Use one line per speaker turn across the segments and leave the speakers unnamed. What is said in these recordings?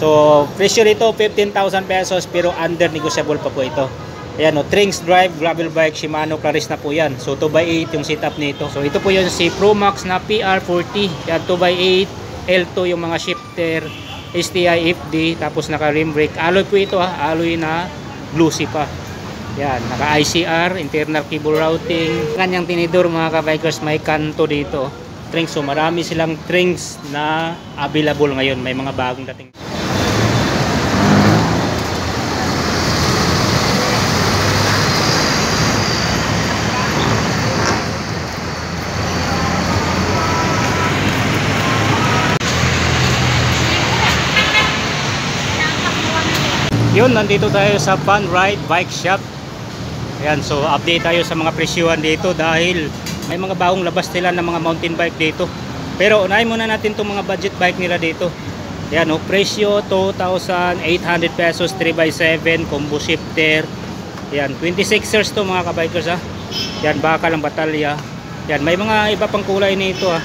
So presyo nito 15,000 pesos pero under negotiable pa po ito. Ayan o, Trinx Drive gravel bike Shimano Claris na po yan. So 2x8 yung setup nito. So ito po yung si Pro Max na PR40. Yan 2x8, L2 yung mga shifter, STI FD, tapos naka rim brake. Alloy po ito ha, alloy na glossy pa. Yan, naka ICR, internal cable routing. Kanyang tinidor mga ka-bikers, may kanto dito. Trinx, so marami silang Trinx na available ngayon. May mga bagong dating. Yun, nandito tayo sa Fun Ride Bike Shop. Ayan, so update tayo sa mga presyuhan dito dahil may mga bagong labas nila ng mga mountain bike dito. Pero unahin muna natin itong mga budget bike nila dito. Ayan, oh, presyo 2,800 pesos, 3x7, combo shifter. Ayan, 26ers to mga kabikers ha. Ayan, bakal ang batalya. Ayan, may mga iba pang kulay nito ha.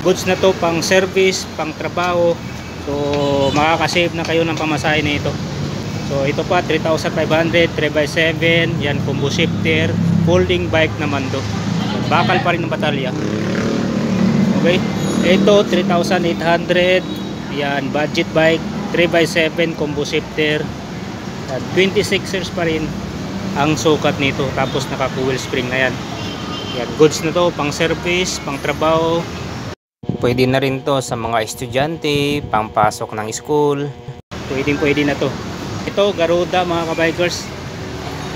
Goods na to, pang service, pang trabaho. So makakasave na kayo ng pamasahe nito. So ito pa 3,500, 3x7, yan combo shifter, folding bike naman to. Bakal pa rin ng batalya. Okay, ito 3,800, yan budget bike, 3x7 combo shifter. 26ers pa rin ang sukat nito, tapos naka coil spring na yan. Yan, goods na to, pang service, pang trabaho. Pwede na rin to sa mga estudyante, pampasok ng school. Pwede na to. Ito, Garuda mga kabikers.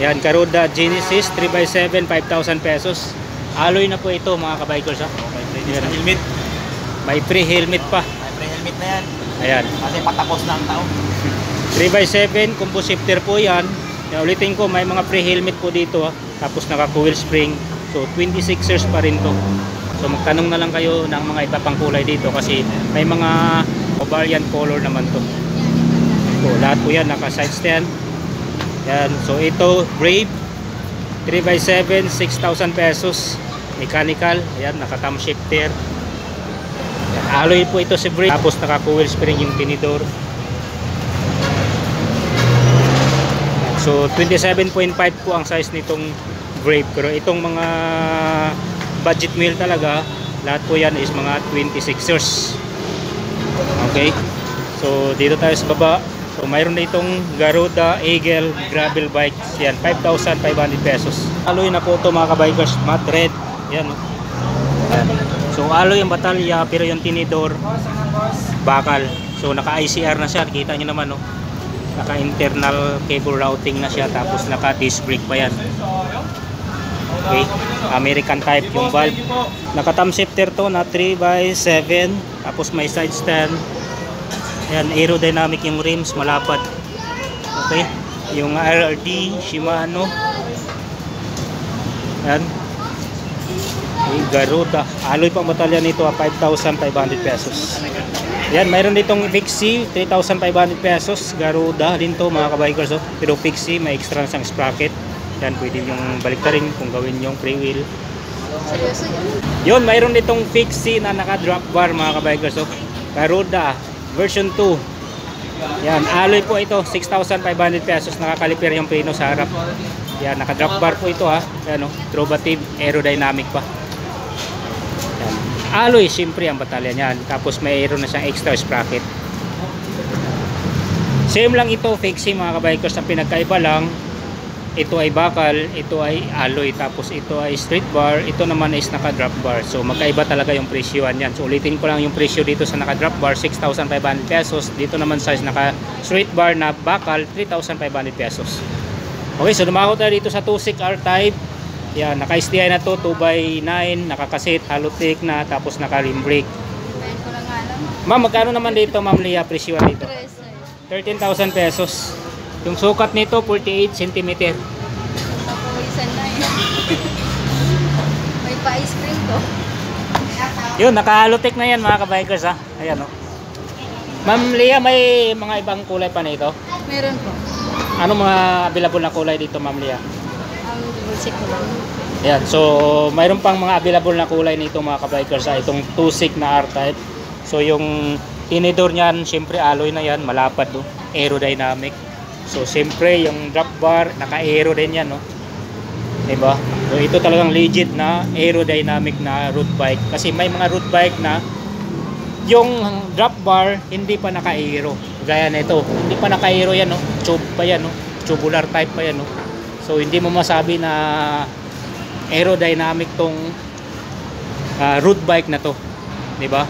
Yan, Garuda Genesis 3x7, 5,000 pesos. Alloy na po ito mga kabikers ha.
Okay, helmet.
May pre-helmet pa.
May pre-helmet na yan.
Ayan.
Kasi patapos na ang taon.
3x7, combo shifter po yan. Yan, ulitin ko, may mga pre-helmet po dito ha. Tapos naka coil spring. So 26ers pa rin to. So magtanong na lang kayo ng mga iba pang kulay dito kasi may mga variant color naman to. So lahat po yan naka side stand. Yan, so ito Brave 3x7, 6,000 pesos, mechanical. Ayan, naka cam shifter. Yan, alloy po ito si Brave. Tapos naka coil spring yung tinidor. Yan, so 27.5 po ang size nitong Brave. Pero itong mga budget wheel talaga, lahat po yan is mga 26ers. Okay, so dito tayo sa baba. So mayroon na itong Garuda Eagle gravel bikes. Yan, 5,500 pesos. Alloy na po ito mga kabikers, matte red. Yan, no? Yan. So alloy ang batalya, pero yung tinidor bakal. So naka ICR na siya, kita nyo naman, no? Naka internal cable routing na siya, tapos naka disc brake pa yan. Okay, American type yung valve. Naka thumb shifter to na 3x7, tapos may side stand. Ayan, aerodynamic yung rims, malapad. Okay, yung RRD Shimano. Ayan, okay, Garuda. Alloy pang batalya nito 5,500 pesos. Ayan, mayroon ditong Fixie 3,500 pesos. Garuda din to mga kabikers, oh. Pero Fixie may extra sang sprocket. Yan, pwede yung baliktarin kung gawin yung free wheel. Yun, mayroon ditong Fixie na naka drop bar mga kabikers, oh. Garuda version 2. Yan, alloy po ito, 6,500 pesos. Nakakaliper yung preno sa harap. Yan, naka drop bar po ito ha. Yan, oh, Trovative aerodynamic pa. Yan, alloy siyempre ang batalya niyan. Tapos may aero na siyang extra sprocket. Same lang ito, Fixie mga kabikers. Ang pinagkaiba lang, ito ay bakal, ito ay alloy, tapos ito ay street bar, ito naman is naka drop bar. So magkaiba talaga yung presyoan yan. So ulitin ko lang yung presyo dito sa naka drop bar, 6,500 pesos. Dito naman sa naka street bar na bakal, 3,500 pesos. Okay, so dumako tayo dito sa 2.6 R-Type. Yan, naka STI na to, 2x9, nakakasit, halotic na, tapos naka rim brake. Ma'am, magkano naman dito Ma'am Lia presyoan dito? 13,000 pesos. Yung sukat nito 48 cm.
Napawisan na eh. May pa-ice cream to.
Yun, naka-halotic na yan mga kabikers ha. Ayan o. Ma'am Lia, may mga ibang kulay pa nito?
Meron po.
Ano mga available na kulay dito Ma'am Lia?
Ang bulsik ko lang.
Ayan, so mayroon pang mga available na kulay nito mga kabikers ha. Itong 2.6 na R-Type. So yung tinidor niyan, syempre alloy na yan, malapad no, aerodynamic. So syempre yung drop bar naka-aero din yan no. Diba? So ito talagang legit na aerodynamic na road bike, kasi may mga road bike na yung drop bar hindi pa naka-aero. Gaya nito, hindi pa naka-aero yan no, tube pa yan no, tubular type pa yan no. So hindi mo masabi na aerodynamic tong road bike na to, di ba?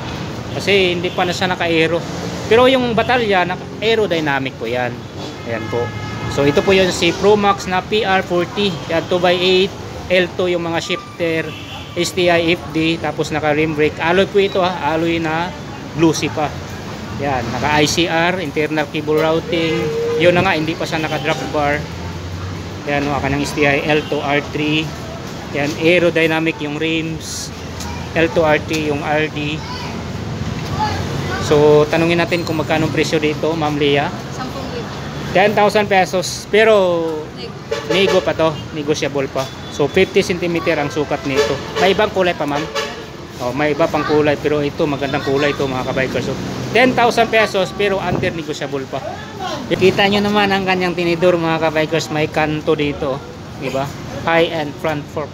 Kasi hindi pa na siya naka-aero. Pero yung Batalya aerodynamic po yan. Ayan po. So ito po yung si Pro Max na PR40. Yan 2x8, L2 yung mga shifter, STI FD, tapos naka rim brake. Alloy po ito ha, alloy na glossy pa. Yan, naka ICR, internal cable routing. Yun na nga, hindi pa siya naka drop bar. Yan o, kanyang STI L2 R3. Yan, aerodynamic yung rims. L2 R3 yung RD. So tanungin natin kung magkano presyo dito, Ma'am Leah. 10,000 pesos, pero nego pa to, negotiable pa. So 50 cm ang sukat nito. May ibang kulay pa, ma'am. Oh, may iba pang kulay, pero ito magandang kulay ito mga kabikers. So 10,000 pesos pero under negotiable pa. Kita nyo naman ang kanyang tinidor mga kabikers, may kanto dito, di ba? High and front fork.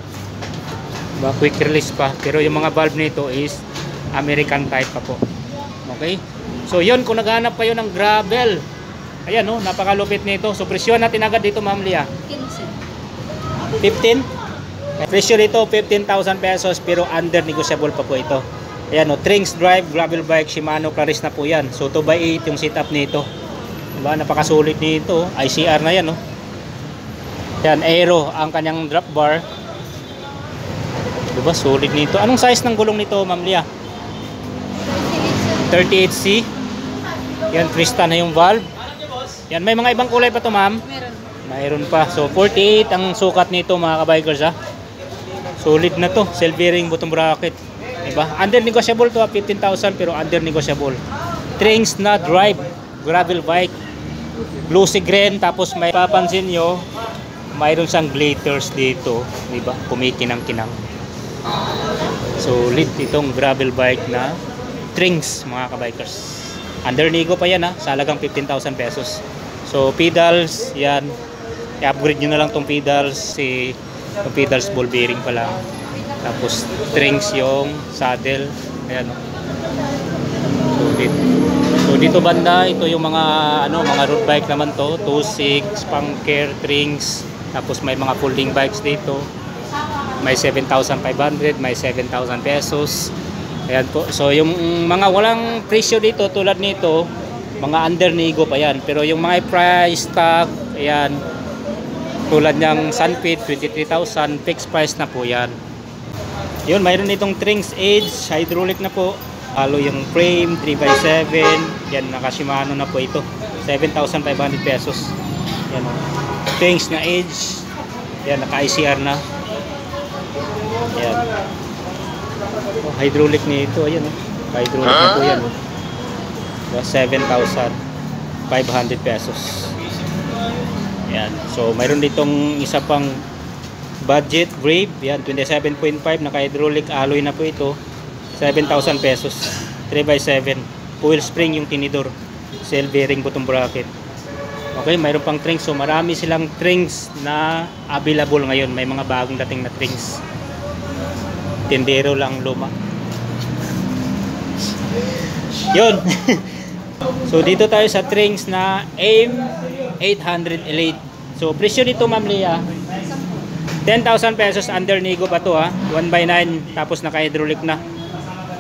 Diba? Quick release pa, pero yung mga valve nito is American type pa po. Okay? So yun, kung naghanap kayo ng gravel, ayan no, napakalupit nito. So presyo natin agad dito, Ma'am Leah. 15? Presyo dito 15,000 pesos pero under negotiable pa po ito. Ayan no, Trinx Drive gravel bike Shimano Claris na po yan. So 2x8 yung setup nito. Diba, napakasulit nito. ICR na yan no. Yan, aero ang kanyang drop bar. Diba, solid nito. Anong size ng gulong nito, Ma'am Leah? 38C. Yan, twista na yung valve. Yan, may mga ibang kulay pa to, ma'am?
Meron.
Mayroon pa. So 48 ang sukat nito mga kabikers ha. Solid na to. Cell bearing bottom bracket. Diba? Under negotiable to 15,000 pero under negotiable. Trinx na drive gravel bike. Glossy green, tapos may papansin nyo, mayroon siyang glitters dito. Diba? Kumikinang-kinang. Solid itong gravel bike na Trinx mga kabikers. Under nego pa yan ha. Sa halagang 15,000 pesos. So pedals, yan. I-upgrade nyo na lang tong pedals. Yung pedals ball bearing pa lang. Tapos Trinx yung saddle. Ayan. So dito banda, ito yung mga mga road bike naman to. 2.6, Punker, Trinx. Tapos may mga folding bikes dito. May 7,500, may 7,000 pesos. Ayan po. So yung mga walang presyo dito tulad nito, mga under nego pa yan. Pero yung mga price tag, ayan, tulad ng Sunfit 23,000, fixed price na po yan. Yun, mayroon itong Trinx Edge, hydraulic na po. Halo yung frame, 3x7. Yan, naka Shimano na po ito. 7,500 pesos. Yan o. Trinx na Edge. Yan, naka ICR na. Yan. Oh, hydraulic nito, ayan oh. Hydraulic na po yan oh. 7,500 pesos. Yan. So mayroon ditong isa pang budget Brave, yan 27.5, naka-hydraulic alloy na po ito. 7,000 pesos. 3x7. Coil spring yung tinidor. Cell bearing bottom bracket. Okay, mayroon pang Trinx. So marami silang Trinx na available ngayon. May mga bagong dating na Trinx. Tindero lang luma. Yun. So dito tayo sa Trinx na AIM 800 Elite. So presyo dito, Ma'am Leah, 10,000 pesos under nego pa to ha. 1x9 tapos naka-hydraulic na.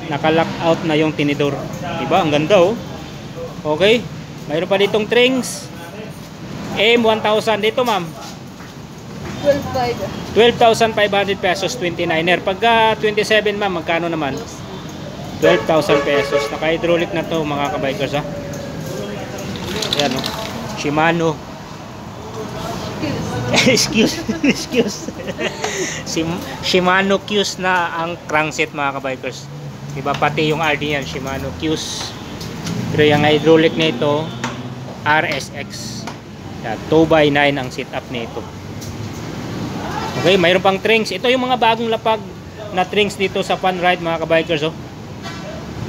Naka-lock out na yung tinidor. Diba? Ang ganda oh. Okay. Mayroon pa ditong Trinx AIM 1,000 dito, ma'am. 12,500 pesos 29er. Pagka 27, ma'am, magkano naman? 12,000 pesos. Naka-hydraulic na to mga kabikers ha. Ayan oh. Shimano. excuse. Shimano Qs na ang crankset mga kabikers. Diba, pati yung RD yan Shimano Qs. Pero yung hydraulic nito RSX. 2x9 ang setup nito. Okay, mayroon pang Trinx. Ito yung mga bagong lapag na Trinx dito sa Fun Ride mga kabikers oh.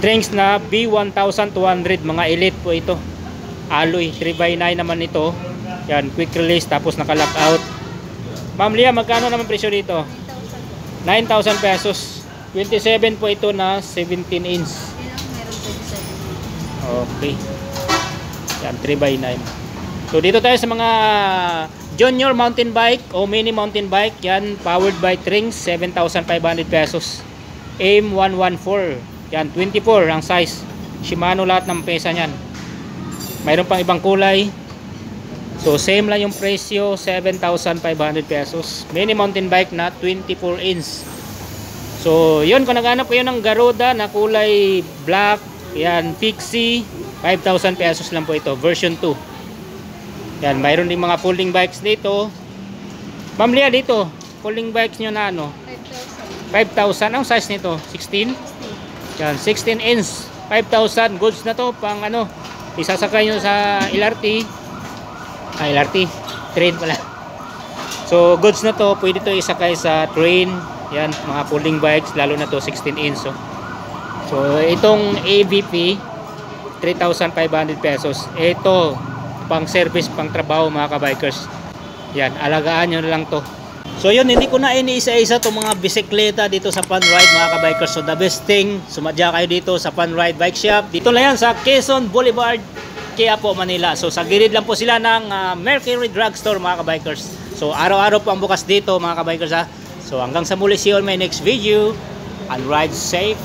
Drinks na B1200, mga elite po ito. Alloy, 3x9 naman ito. Yan, quick release tapos naka-lock out. Ma'am Lia, magkano naman presyo dito? 9,000 pesos. 27 po ito na 17 inch.
Meron 27.
Okay. Yan, 3x9. So dito tayo sa mga junior mountain bike o mini mountain bike. Yan, powered by Trings, 7,500 pesos. AIM 114. Yan, 24 ang size. Shimano lahat ng pesa niyan. Mayroon pang ibang kulay. So same lang yung presyo, 7,500 pesos. Mini mountain bike na 24 inch. So yun, kung naghanap kayo ng Garuda na kulay black, yan, Pixie, 5,000 pesos lang po ito, version 2. Yan, mayroon din mga folding bikes dito. Ma'am Lia, dito, folding bikes nyo na ano? 5,000. Ang size nito? 16? Yan, 16 inch, 5,000. Goods na to, pang ano, isasakay nyo sa LRT. LRT, train pala. So goods na to, pwede to isakay sa train. Yan, mga folding bikes, lalo na to 16 inch. So itong AVP, 3,500 pesos. Ito, pang service, pang trabaho mga kabikers. Yan, alagaan nyo na lang to. So yun, hindi ko na iniisa-isa itong mga bisikleta dito sa Fun Ride mga kabikers. So the best thing, sumadya kayo dito sa Fun Ride Bike Shop. Dito lang yan sa Quezon Boulevard, Quiapo, Manila. So sa gilid lang po sila ng Mercury Drugstore mga kabikers. So araw-araw po ang bukas dito mga kabikers ha. So hanggang sa muli, see you on my next video. And ride safe.